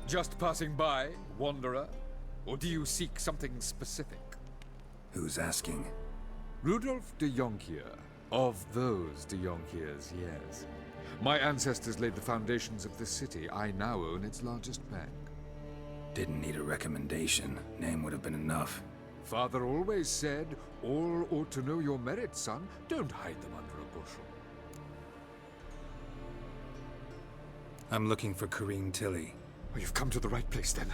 Just passing by, wanderer? Or do you seek something specific? Who's asking? Rudolf de Jonkier. Of those de Jonkiers, yes. My ancestors laid the foundations of this city. I now own its largest bank. Didn't need a recommendation. Name would have been enough. Father always said, all ought to know your merits, son. Don't hide them under a bushel. I'm looking for Corrine Tilly. Oh, you've come to the right place, then.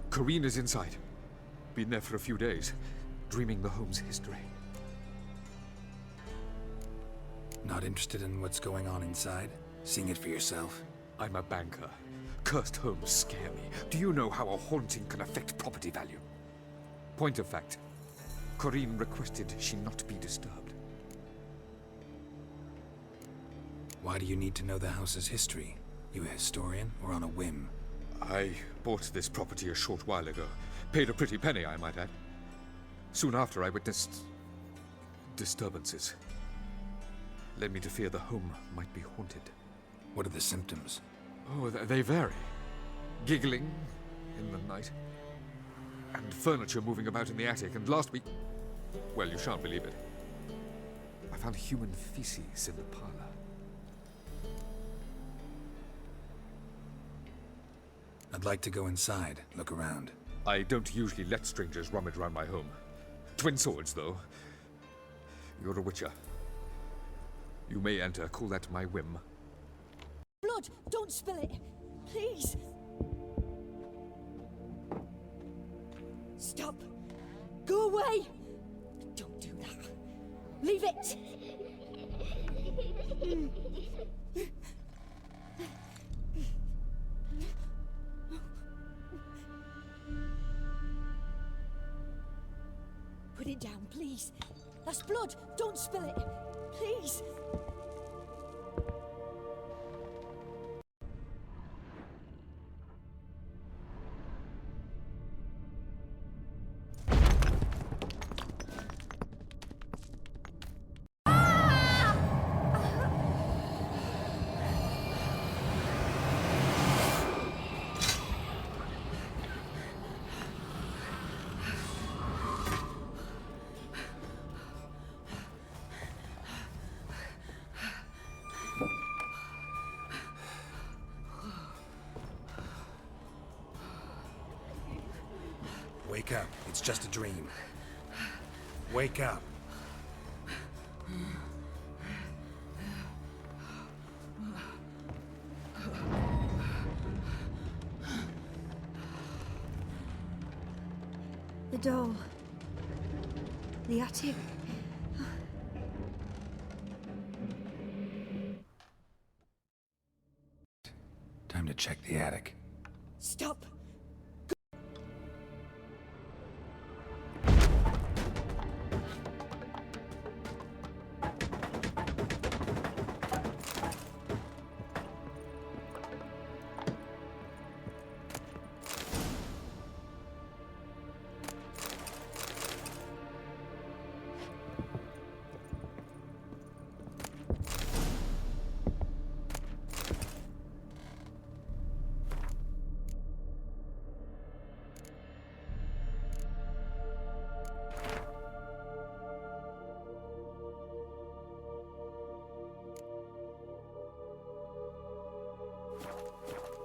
Corrine is inside. Been there for a few days, dreaming the home's history. Not interested in what's going on inside? Seeing it for yourself? I'm a banker. Cursed homes scare me. Do you know how a haunting can affect property value? Point of fact, Corrine requested she not be disturbed. Why do you need to know the house's history? You a historian, or on a whim? I bought this property a short while ago. Paid a pretty penny, I might add. Soon after, I witnessed disturbances. Led me to fear the home might be haunted. What are the symptoms? Oh, they vary. Giggling in the night. And furniture moving about in the attic. And last week... well, you shan't believe it. I found human feces in the parlor. I'd like to go inside, look around. I don't usually let strangers rummage around my home. Twin swords, though. You're a witcher. You may enter. Call that my whim. Blood! Don't spill it! Please! Stop! Go away! Don't do that. Leave it! Put it down, please. That's blood! Don't spill it! Please! Wake up. It's just a dream. Wake up. The doll. The attic. Time to check the attic. Stop!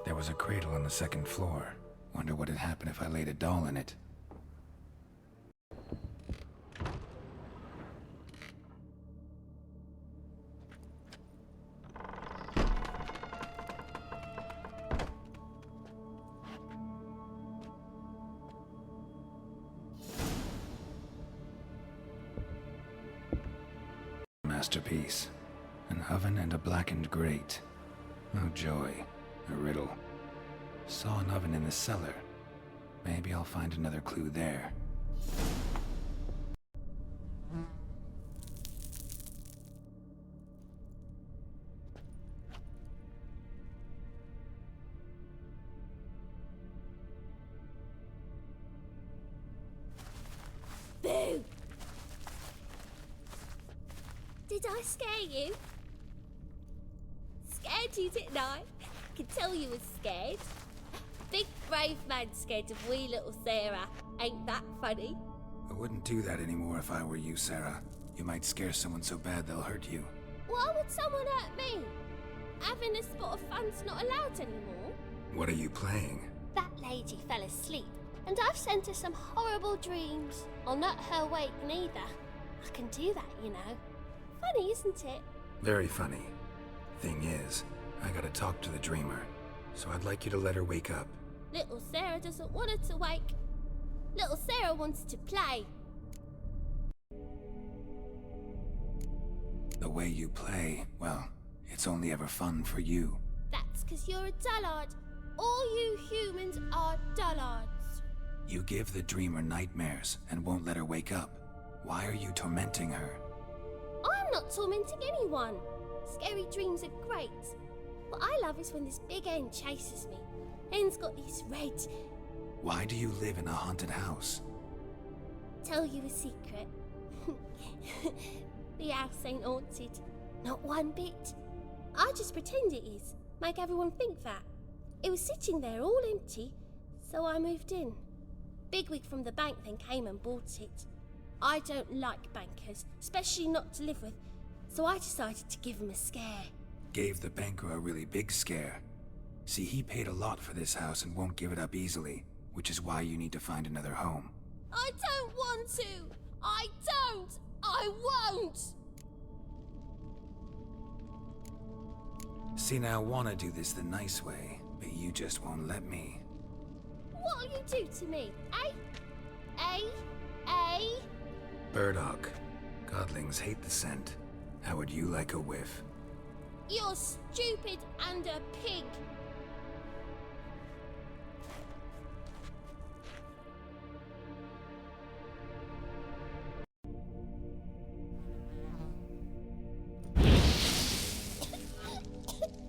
There was a cradle on the second floor. Wonder what would happen if I laid a doll in it. Masterpiece. An oven and a blackened grate. Oh joy. A riddle. Saw an oven in the cellar. Maybe I'll find another clue there. Boo! Did I scare you? Scared you, didn't I? I could tell you were scared. big brave man scared of wee little Sarah. Ain't that funny? I wouldn't do that anymore if I were you, Sarah. You might scare someone so bad they'll hurt you. Why would someone hurt me? Having a spot of fun's not allowed anymore. What are you playing? That lady fell asleep, and I've sent her some horrible dreams. I'll not her wake neither. I can do that, you know. Funny, isn't it? Very funny. Thing is, I gotta talk to the dreamer, so I'd like you to let her wake up. Little Sarah doesn't want her to wake. Little Sarah wants to play. The way you play, well, it's only ever fun for you. That's 'cause you're a dullard. All you humans are dullards. You give the dreamer nightmares and won't let her wake up. Why are you tormenting her? I'm not tormenting anyone. Scary dreams are great. What I love is when this big hen chases me. Hen's got these red... Why do you live in a haunted house? Tell you a secret. The house ain't haunted. Not one bit. I just pretend it is. Make everyone think that. It was sitting there all empty, so I moved in. Bigwig from the bank then came and bought it. I don't like bankers, especially not to live with, so I decided to give him a scare. Gave the banker a really big scare. See, he paid a lot for this house and won't give it up easily, which is why you need to find another home. I don't want to! I don't! I won't! See, now I want to do this the nice way, but you just won't let me. What'll you do to me, eh? Eh? Eh? Burdock. Godlings hate the scent. How would you like a whiff? You're stupid and a pig.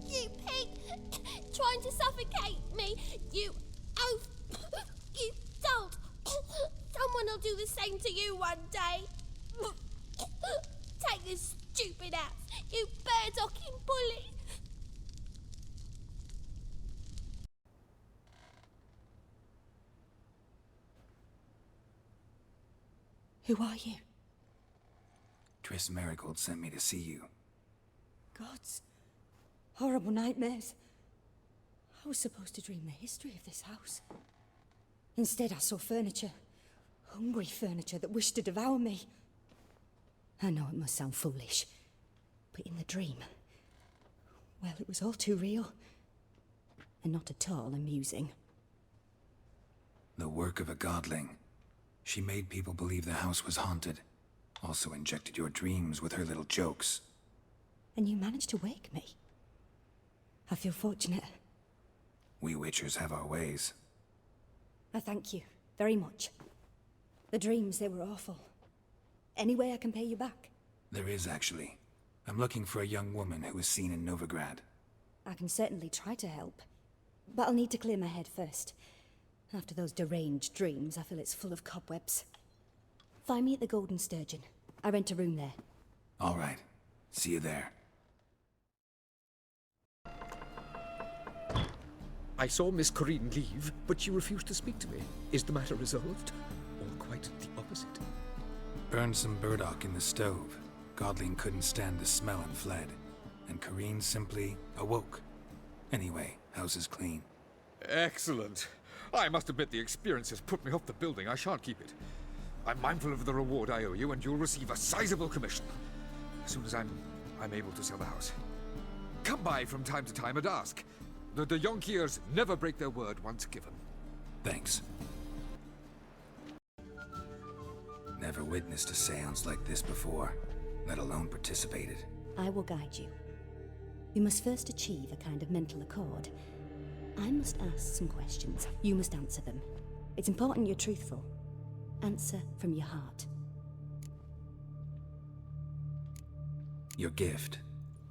You pig! Trying to suffocate me! You oaf! You dolt! Someone will do the same to you one day! Take this stupid ass, you burdocking bully! Who are you? Triss Marigold sent me to see you. Gods. Horrible nightmares. I was supposed to dream the history of this house. Instead, I saw furniture. Hungry furniture that wished to devour me. I know it must sound foolish, but in the dream, well, it was all too real. And not at all amusing. The work of a godling. She made people believe the house was haunted. Also injected your dreams with her little jokes. And you managed to wake me. I feel fortunate. We Witchers have our ways. I thank you very much. The dreams, they were awful. Any way I can pay you back? There is, actually. I'm looking for a young woman who was seen in Novigrad. I can certainly try to help. But I'll need to clear my head first. After those deranged dreams, I feel it's full of cobwebs. Find me at the Golden Sturgeon. I rent a room there. All right. See you there. I saw Miss Corinne leave, but she refused to speak to me. Is the matter resolved? Or quite the opposite? Burned some burdock in the stove. Godling couldn't stand the smell and fled. And Corinne simply awoke. Anyway, house is clean. Excellent. I must admit the experience has put me off the building. I shan't keep it. I'm mindful of the reward I owe you, and you'll receive a sizable commission. As soon as I'm able to sell the house. Come by from time to time and ask. The de Jonkiers never break their word once given. Thanks. Never witnessed a seance like this before, let alone participated. I will guide you. We must first achieve a kind of mental accord. I must ask some questions. You must answer them. It's important you're truthful. Answer from your heart. Your gift.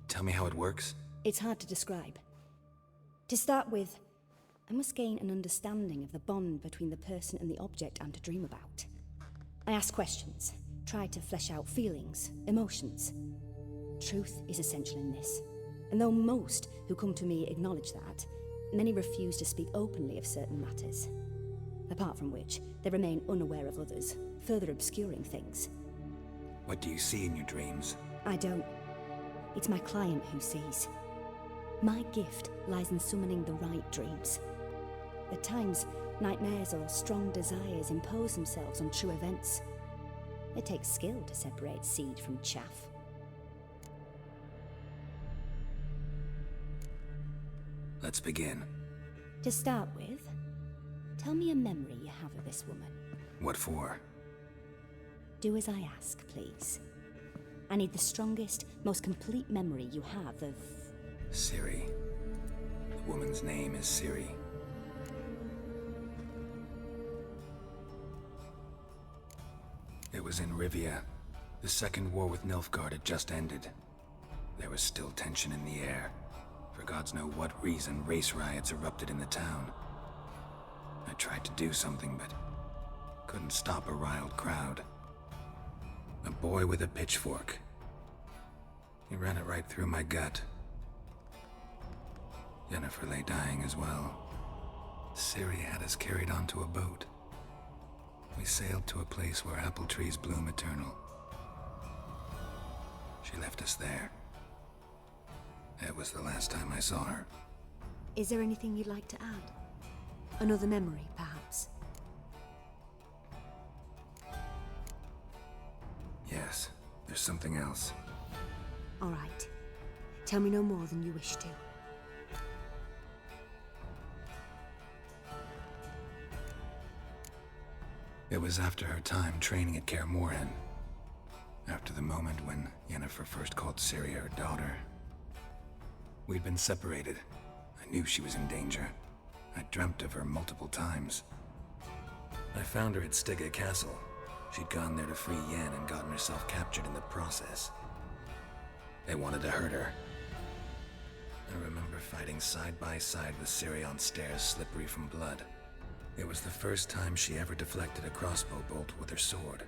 Tell me how it works. It's hard to describe. To start with, I must gain an understanding of the bond between the person and the object I'm to dream about. I ask questions, try to flesh out feelings, emotions. Truth is essential in this. And though most who come to me acknowledge that, Many refuse to speak openly of certain matters. Apart from which, they remain unaware of others, further obscuring things. What do you see in your dreams? I don't. It's my client who sees. My gift lies in summoning the right dreams. At times, nightmares or strong desires impose themselves on true events. It takes skill to separate seed from chaff. Let's begin. To start with, tell me a memory you have of this woman. What for? Do as I ask, please. I need the strongest, most complete memory you have of... Ciri. The woman's name is Ciri. It was in Rivia. The Second War with Nilfgaard had just ended. There was still tension in the air. For gods know what reason, race riots erupted in the town. I tried to do something, but couldn't stop a riled crowd. A boy with a pitchfork. He ran it right through my gut. Yennefer lay dying as well. Ciri had us carried onto a boat. We sailed to a place where apple trees bloom eternal. She left us there. It was the last time I saw her. Is there anything you'd like to add? Another memory, perhaps? Yes, there's something else. All right. Tell me no more than you wish to. It was after her time training at Kaer Morhen. After the moment when Yennefer first called Ciri her daughter. We'd been separated. I knew she was in danger. I dreamt of her multiple times. I found her at Stygga Castle. She'd gone there to free Yen and gotten herself captured in the process. They wanted to hurt her. I remember fighting side by side with Ciri on stairs slippery from blood. It was the first time she ever deflected a crossbow bolt with her sword.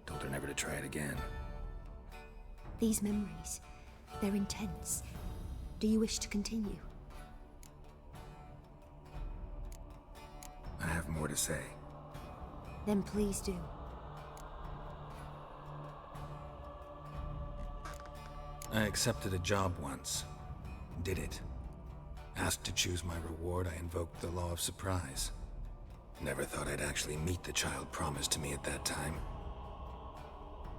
Told her never to try it again. These memories, they're intense. Do you wish to continue? I have more to say. Then please do. I accepted a job once. Did it. Asked to choose my reward, I invoked the law of surprise. Never thought I'd actually meet the child promised to me at that time.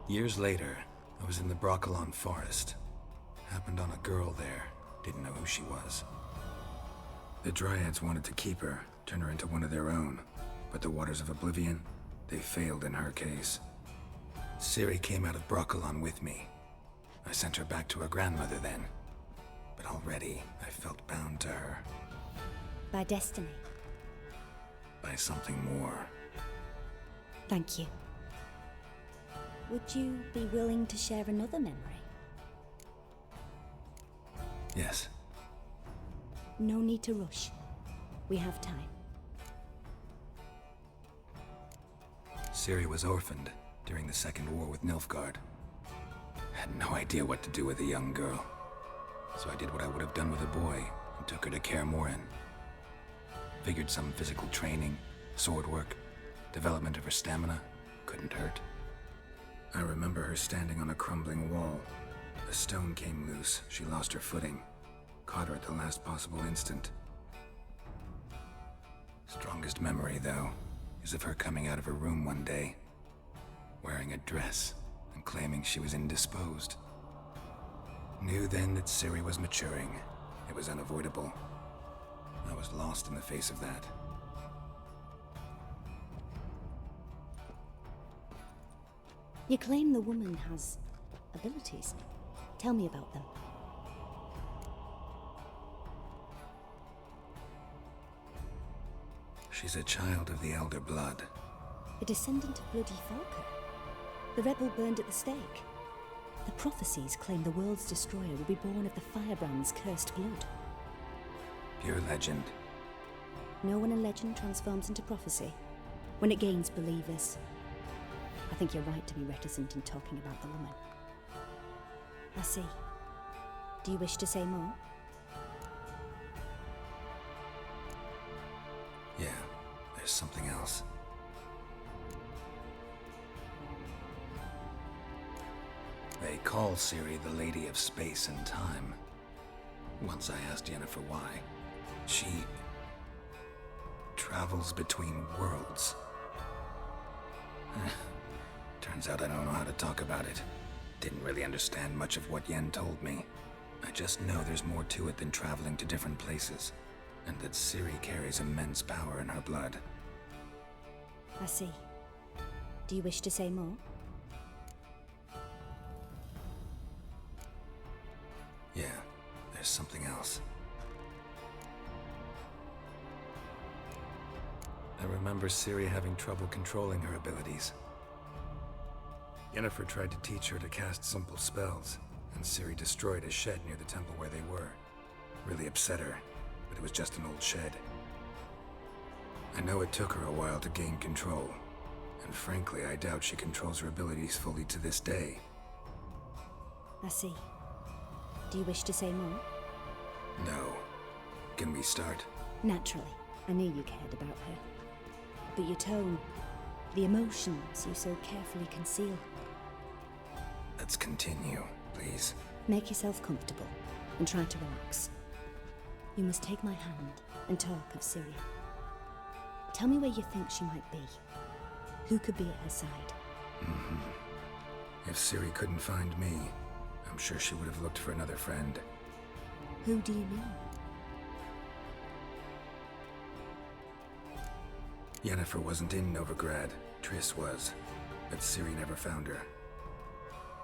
Years later, I was in the Broccolon forest. Happened on a girl there. Didn't know who she was. The Dryads wanted to keep her, turn her into one of their own. But the Waters of Oblivion, they failed in her case. Ciri came out of Broccolon with me. I sent her back to her grandmother then. But already, I felt bound to her. By destiny. By something more. Thank you. Would you be willing to share another memory? Yes. No need to rush. We have time. Ciri was orphaned during the Second War with Nilfgaard. Had no idea what to do with a young girl. So I did what I would have done with a boy and took her to Kaer Morhen. Figured some physical training, sword work, development of her stamina couldn't hurt. I remember her standing on a crumbling wall. A stone came loose, she lost her footing. Caught her at the last possible instant. Strongest memory, though, is of her coming out of her room one day, wearing a dress and claiming she was indisposed. Knew then that Ciri was maturing. It was unavoidable. I was lost in the face of that. You claim the woman has abilities. Tell me about them. She's a child of the Elder Blood. A descendant of bloody Falker. The rebel burned at the stake. The prophecies claim the world's destroyer will be born of the Firebrand's cursed blood. Pure legend. No one in legend transforms into prophecy. When it gains believers. I think you're right to be reticent in talking about the woman. I see. Do you wish to say more? there's something else. They call Ciri the Lady of Space and Time. Once I asked Yennefer why. She travels between worlds. Turns out I don't know how to talk about it. Didn't really understand much of what Yen told me. I just know there's more to it than traveling to different places, and that Ciri carries immense power in her blood. I see. Do you wish to say more? Yeah, there's something else. I remember Ciri having trouble controlling her abilities. Yennefer tried to teach her to cast simple spells, and Ciri destroyed a shed near the temple where they were. Really upset her, but it was just an old shed. I know it took her a while to gain control, and frankly, I doubt she controls her abilities fully to this day. I see. Do you wish to say more? No. Can we start? Naturally. I knew you cared about her. But your tone, the emotions you so carefully conceal. Let's continue, please. Make yourself comfortable and try to relax. You must take my hand and talk of Ciri. Tell me where you think she might be. Who could be at her side? If Ciri couldn't find me, I'm sure she would have looked for another friend. Who do you mean? Yennefer wasn't in Novigrad. Triss was, but Ciri never found her.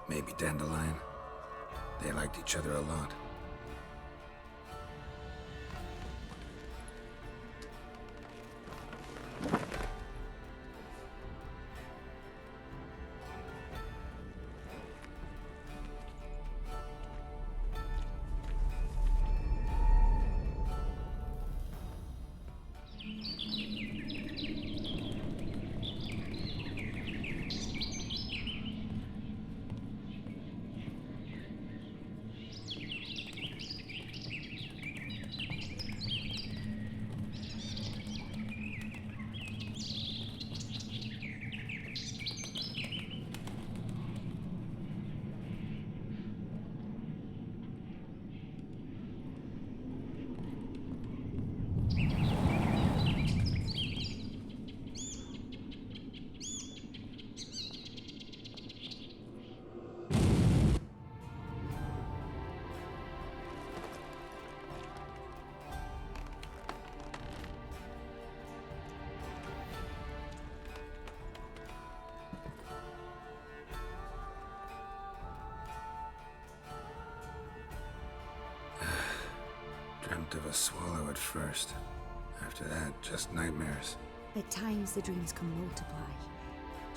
Maybe Dandelion? They liked each other a lot. Dreamt of a swallow at first. After that, just nightmares. At times the dreams can multiply.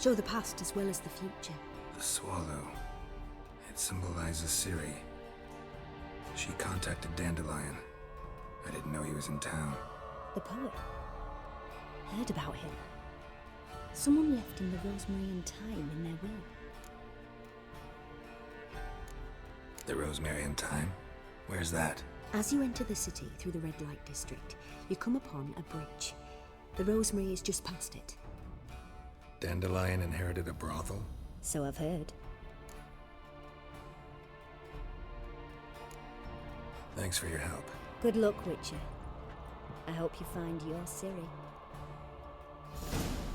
Show the past as well as the future. The swallow. It symbolizes Ciri. She contacted Dandelion. I didn't know he was in town. The poet. Heard about him. Someone left him the rosemary and thyme in their will. The Rosemary and Thyme? Where's that? As you enter the city through the red light district, you come upon a bridge. The rosemary is just past it. Dandelion inherited a brothel? So I've heard. Thanks for your help. Good luck, Witcher. I hope you find your Ciri.